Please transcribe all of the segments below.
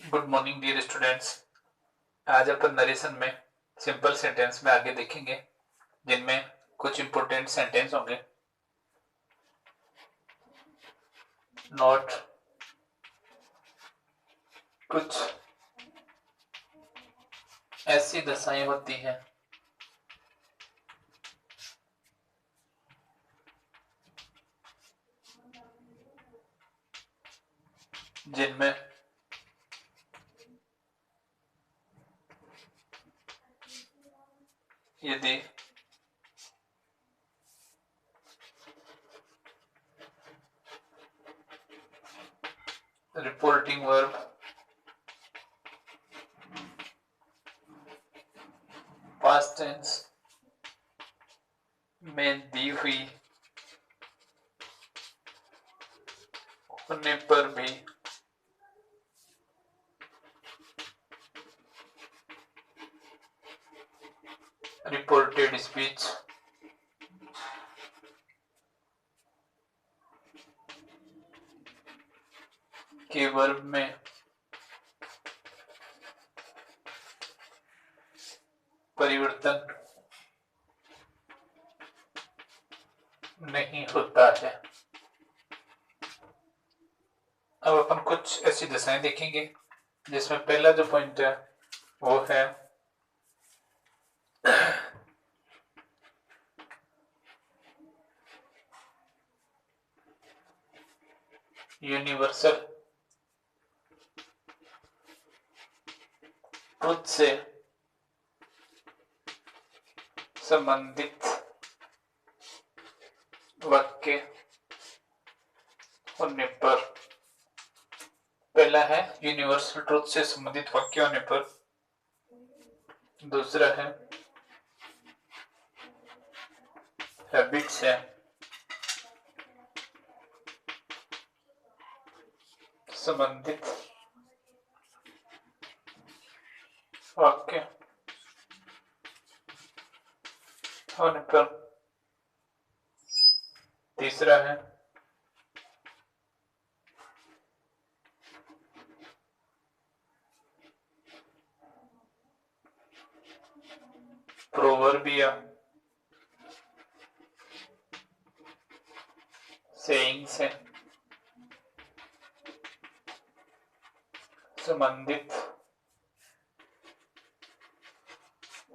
Good morning dear students. आज अपन narration में सिंपल सेंटेंस में आगे देखेंगे, जिनमें कुछ इंपॉर्टेंट सेंटेंस होंगे। नोट कुछ ऐसी दशाएं होती हैं जिनमें यदि रिपोर्टिंग वर्ब पास्ट टेंस में दी हुई होने पर भी रिपोर्टेड स्पीच के वर्ब में परिवर्तन नहीं होता है। अब अपन कुछ ऐसी दशाएं देखेंगे, जिसमें पहला जो पॉइंट है वो है यूनिवर्सल ट्रुथ से संबंधित वाक्य होने पर। पहला है यूनिवर्सल ट्रुथ से संबंधित वाक्य होने पर। दूसरा है हैबिट से संबंधित वाक्य होने पर। तीसरा है प्रोवर्बिया सेइंग से संबंधित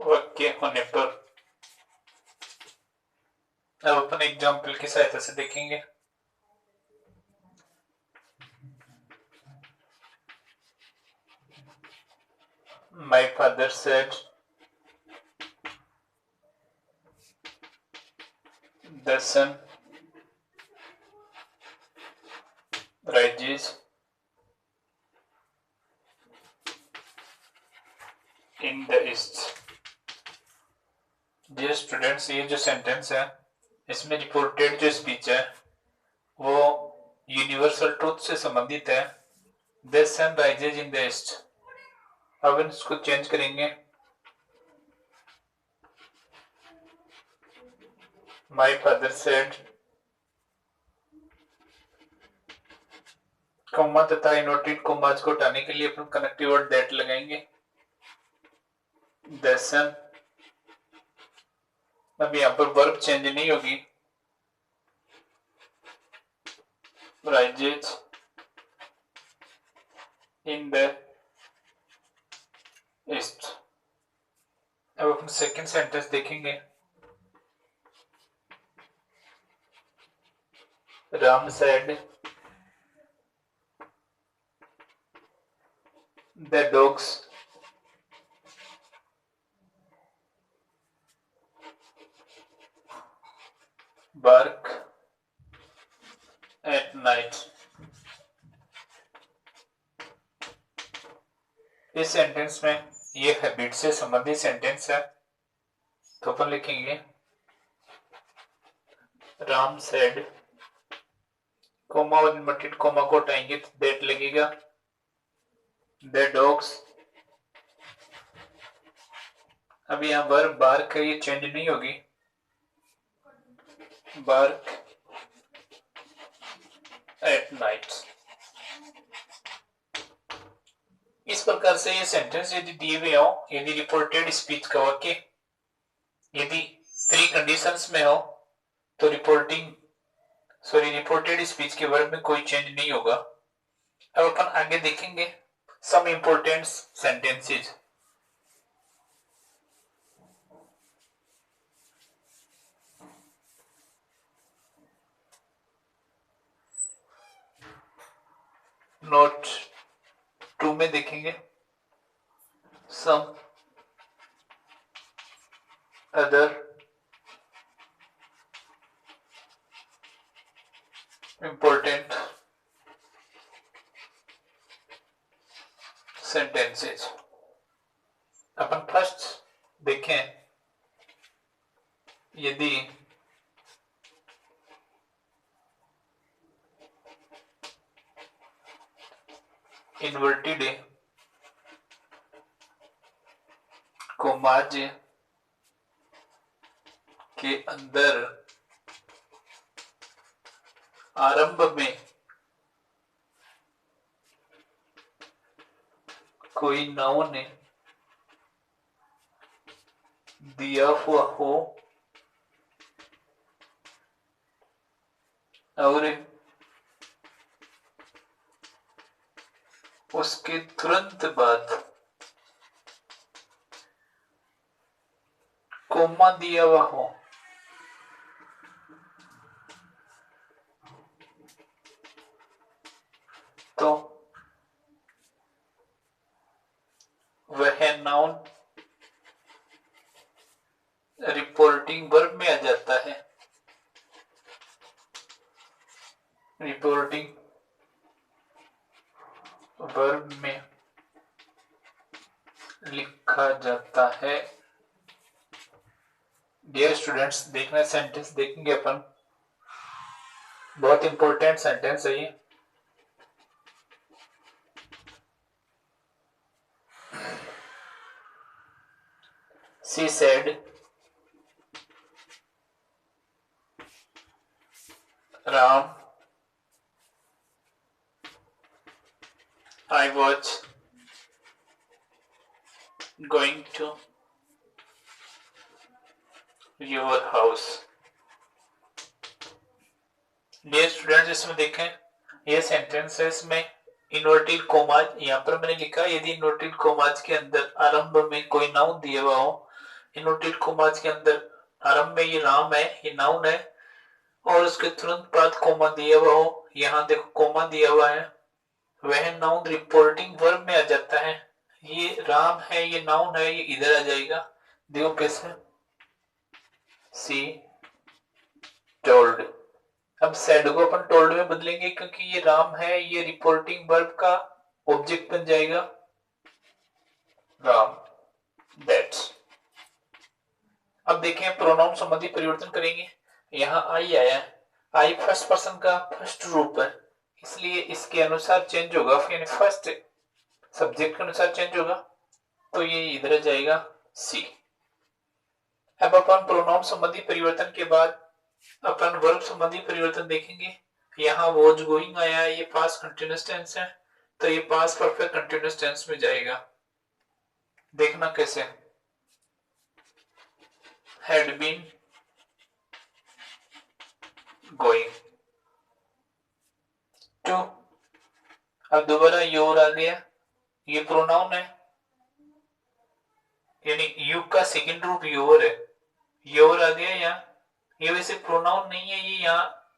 वाक्य होने पर। अब अपन एग्जाम्पल की सहायता से देखेंगे। My father said the sun rises in the east। Dear students, ये जो सेंटेंस है इसमें रिपोर्टेड जो स्पीच है वो यूनिवर्सल ट्रुथ से संबंधित है। The sun rises in the east. अब इसको चेंज करेंगे। माय फादर सेड, कॉमा तथा इनवर्टेड कॉमास को हटाने के लिए अपन कनेक्टिव वर्ड दैट लगाएंगे। द सन, अब यहाँ पर वर्ब चेंज नहीं होगी। Rises in the east. अब अपन सेकंड सेंटेंस देखेंगे। Ram said the dogs bark at night। इस सेंटेंस में ये हैबिट से संबंधित सेंटेंस है, तो अपन लिखेंगे राम सेड, कोमा और इनवर्टेड कोमा को हटाएंगे तो दैट लगेगा। द डॉग्स, अब यहाँ वर्ब बार्क है, ये चेंज नहीं होगी। Bark at night. प्रकार से ये सेंटेंस यदि दिए हुए हो, यदि रिपोर्टेड स्पीच का वाक्य यदि 3 कंडीशंस में हो तो रिपोर्टेड स्पीच के वर्ब में कोई चेंज नहीं होगा। अब अपन आगे देखेंगे सम इंपोर्टेंट सेंटेंसेस। नोट 2 में देखेंगे सम अदर इंपोर्टेंट सेंटेंसेस। अपन फर्स्ट देखें, यदि इन्वर्टेड कोमाज के अंदर आरंभ में कोई नाउन दिया हुआ हो और उसके तुरंत बाद कोमा दिया हुआ हो तो वह नाउन रिपोर्टिंग वर्ब में आ जाता है। रिपोर्टिंग वर्ब में लिखा जाता है। डियर स्टूडेंट्स, देखना सेंटेंस देखेंगे अपन, बहुत इंपॉर्टेंट सेंटेंस है ये। She said, Ram, I was going to your house. Dear students, इसमें देखें ये सेंटेंस है, इसमें इन्वर्टेड कोमाज यहाँ पर मैंने लिखा, यदि इन्वर्टेड कोमाज के अंदर आरंभ में कोई नाउन दिया हुआ हो, इन्वर्टेड कोमाज के अंदर आरंभ में ये नाम है, ये नाउन है, और उसके तुरंत बाद कोमा दिया हुआ हो, यहाँ देखो कोमा दिया हुआ है, वह नाउन रिपोर्टिंग वर्ब में आ जाता है। ये राम है, ये नाउन है, ये इधर आ जाएगा। देखो कैसे, सी टोल्ड। अब सैड को अपन टोल्ड में बदलेंगे क्योंकि ये राम है, ये रिपोर्टिंग वर्ब का ऑब्जेक्ट बन जाएगा, राम, दैट्स। अब देखें प्रोनाउन संबंधी परिवर्तन करेंगे। यहाँ आई आया, आई फर्स्ट पर्सन का फर्स्ट रूप है, इसलिए इसके अनुसार चेंज होगा, यानी फर्स्ट सब्जेक्ट के अनुसार चेंज होगा, तो ये इधर आ जाएगा सी। अब अपन प्रोनाउन संबंधी परिवर्तन के बाद अपन वर्ब संबंधी परिवर्तन देखेंगे। यहाँ वॉज गोइंग आया, ये पास्ट कंटिन्यूअस टेंस है, तो ये पास्ट परफेक्ट कंटिन्यूअस टेंस में जाएगा। देखना कैसे, हैड बीन गोइंग टू। अब दोबारा योर आ गया, ये प्रोनाउन है, यानी यू का सेकंड रूप योर है, योर आ गया यहाँ। ये वैसे प्रोनाउन नहीं है, ये यहाँ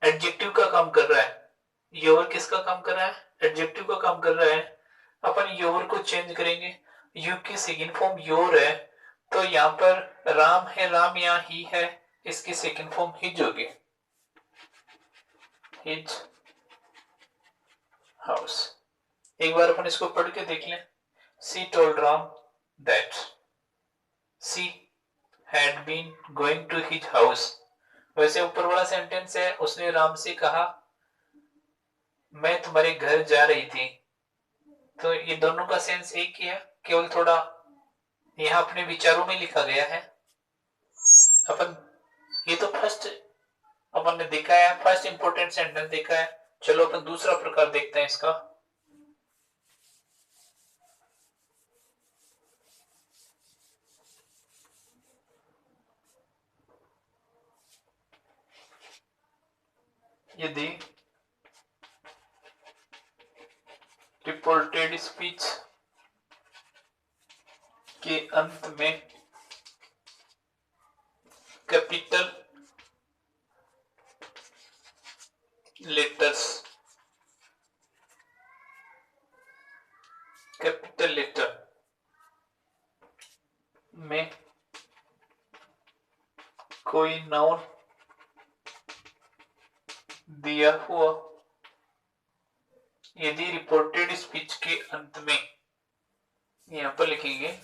एडजेक्टिव का काम कर रहा है। योर किसका काम कर रहा है? एडजेक्टिव का काम कर रहा है। अपन योर को चेंज करेंगे, यू की सेकंड फॉर्म योर है, तो यहाँ पर राम है, राम यहाँ ही है, इसकी सेकंड फॉर्म हिज होगी, हिज हाउस। एक बार अपन इसको पढ़ के देख लें। She told Ram that she had been going to his house. वैसे ऊपर वाला सेंटेंस है, उसने राम से कहा मैं तुम्हारे घर जा रही थी, तो ये दोनों का सेंस एक ही है, केवल थोड़ा यहाँ अपने विचारों में लिखा गया है। अपन ये तो फर्स्ट अपन ने देखा है, फर्स्ट इंपोर्टेंट सेंटेंस देखा है। चलो अपन दूसरा प्रकार देखते हैं इसका। यदि रिपोर्टेड स्पीच के अंत में कैपिटल लेटर्स कैपिटल लेटर में कोई नाउन दिया हुआ, यदि रिपोर्टेड स्पीच के अंत में, यहां पर लिखेंगे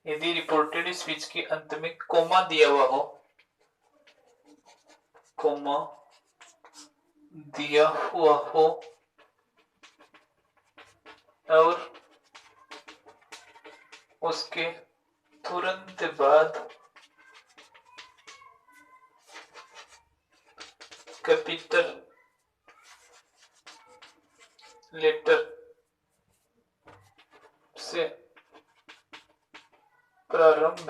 यदि रिपोर्टेड स्पीच के अंत में कोमा दिया हुआ हो, कोमा दिया हुआ हो और उसके तुरंत बाद कैपिटल लेटर से प्रारंभ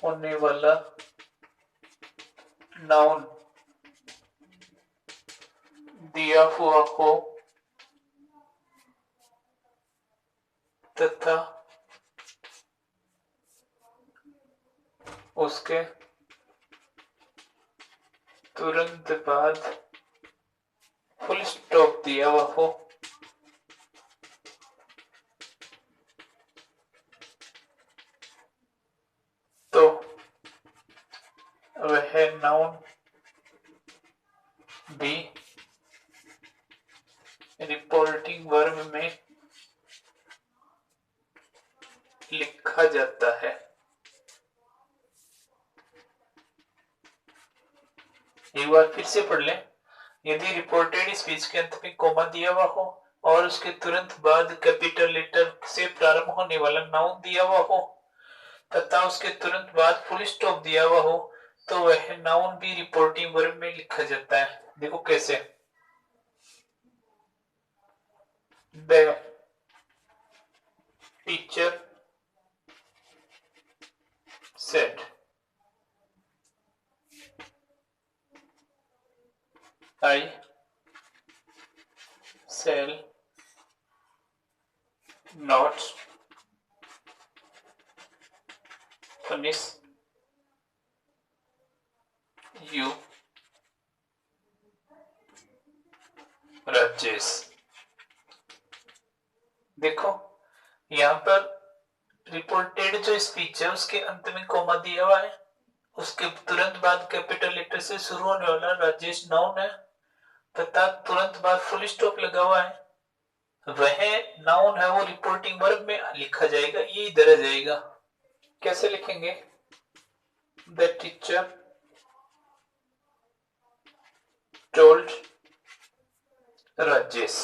होने वाला नाउन दिया हुआ हो तथा उसके तुरंत बाद फुल स्टॉप दिया हुआ हो, तो वह नाउन भी रिपोर्टिंग वर्ब में लिखा जाता है। एक बार फिर से पढ़ लें। यदि रिपोर्टेड स्पीच के अंत में कोमा दिया हुआ हो और उसके तुरंत बाद कैपिटल लेटर से प्रारंभ होने वाला नाउन दिया हुआ हो तथा उसके तुरंत बाद फुल स्टॉप दिया हुआ हो, तो वह नाउन भी रिपोर्टिंग वर्ब में लिखा जाता है। देखो कैसे। The teacher said, I shall not punish you, Rajesh. देखो यहाँ पर रिपोर्टेड जो स्पीच है उसके अंत में कोमा दिया हुआ है, उसके तुरंत बाद कैपिटल लेटर से शुरू होने वाला राजेश नाउन है तथा तुरंत बाद फुल स्टॉप लगा हुआ है, वह नाउन है वो रिपोर्टिंग वर्ब में लिखा जाएगा, ये इधर आ जाएगा। कैसे लिखेंगे? The teacher told Rajesh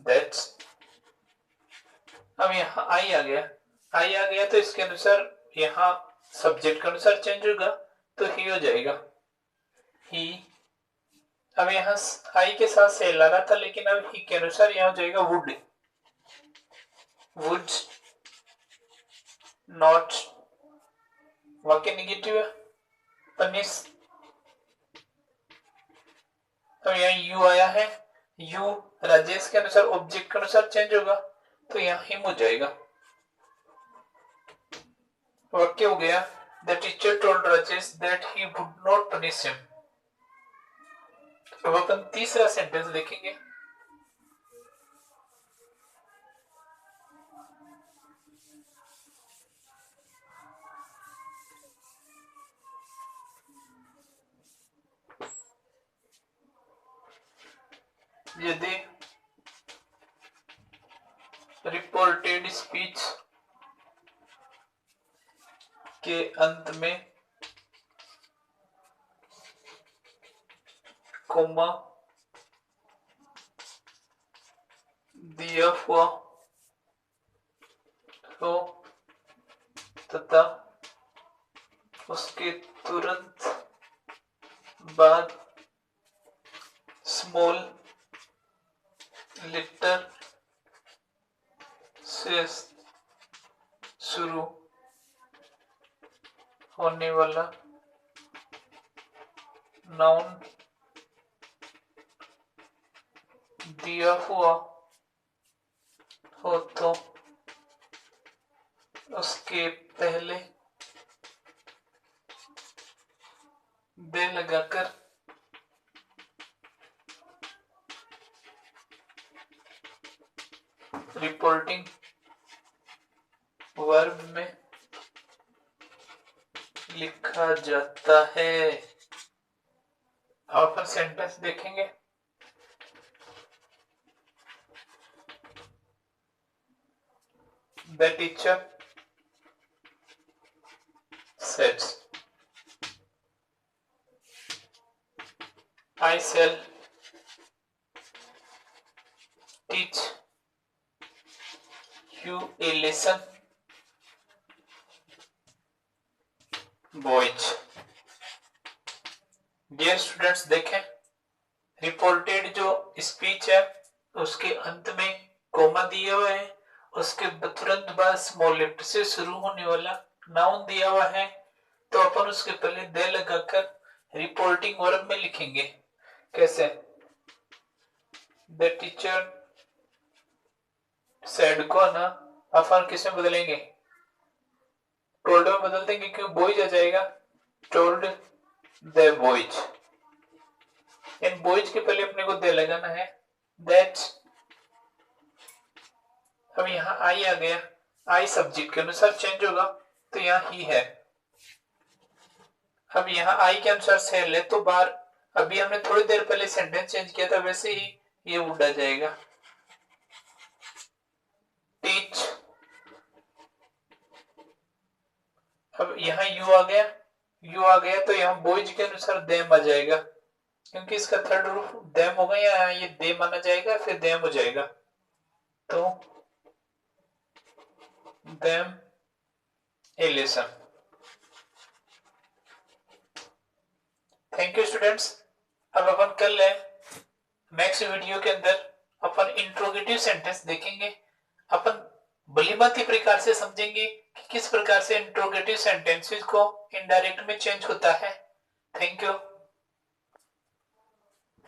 that, अब यहाँ आई आ गया तो इसके अनुसार यहाँ सब्जेक्ट के अनुसार चेंज होगा तो ही हो जाएगा ही। अब यहाँ आई के साथ सेल आ रहा था लेकिन अब ही के अनुसार यहाँ हो जाएगा वुड नॉट, वाक्य निगेटिव है, पनिश। अब यहाँ यू आया है, यू राजेश के अनुसार ऑब्जेक्ट के अनुसार चेंज होगा तो यहाँ हिम हो जाएगा। वाक्य हो गया the teacher told Rajesh that he would not punish him. अब अपन तीसरा सेंटेंस देखेंगे। यदि रिपोर्टेड स्पीच के अंत में कोमा दिया हुआ हो तथा उसके तुरंत बाद स्मॉल लेटर से शुरू होने वाला नाउन दिया हुआ हो तो उसके पहले दे लगाकर रिपोर्टिंग वर्ब में लिखा जाता है। अब अपन सेंटेंस देखेंगे। The teacher says, I shall teach you a lesson, boys. Dear students, देखें रिपोर्टेड जो स्पीच है उसके अंत में कोमा दिया हुआ है, उसके तुरंत बाद स्मॉल लेटर से शुरू होने वाला नाउन दिया हुआ है, तो अपन उसके पहले दे लगाकर रिपोर्टिंग वर्ब में लिखेंगे। कैसे? द टीचर सेड को ना अपन किस में बदलेंगे? टोल्ड में बदल देंगे क्योंकि बॉयज आ जाएगा। Told the boys, in boys के पहले अपने को दे लगाना है दैट। अब यहाँ आई आ गया, आई सब्जेक्ट के अनुसार चेंज होगा तो यहाँ ही है। अब यहाँ आई के अनुसार सेल है तो बार, अभी हमने थोड़ी देर पहले सेंटेंस चेंज किया था वैसे ही ये उड़ जाएगा। टीच, अब यहाँ यू आ गया, यू आ गया तो यहाँ बॉयज के अनुसार देम आ जाएगा क्योंकि इसका थर्ड रूप देम होगा, या ये दे माना जाएगा फिर देम हो जाएगा, तो them A lesson. Thank you students. अब अपन कर ले नेक्स्ट वीडियो के अंदर अपन इंट्रोगेटिव सेंटेंस देखेंगे। अपन भलीभांति प्रकार से समझेंगे कि किस प्रकार से इंट्रोगेटिव सेंटेंसेस को इनडायरेक्ट में चेंज होता है। Thank you.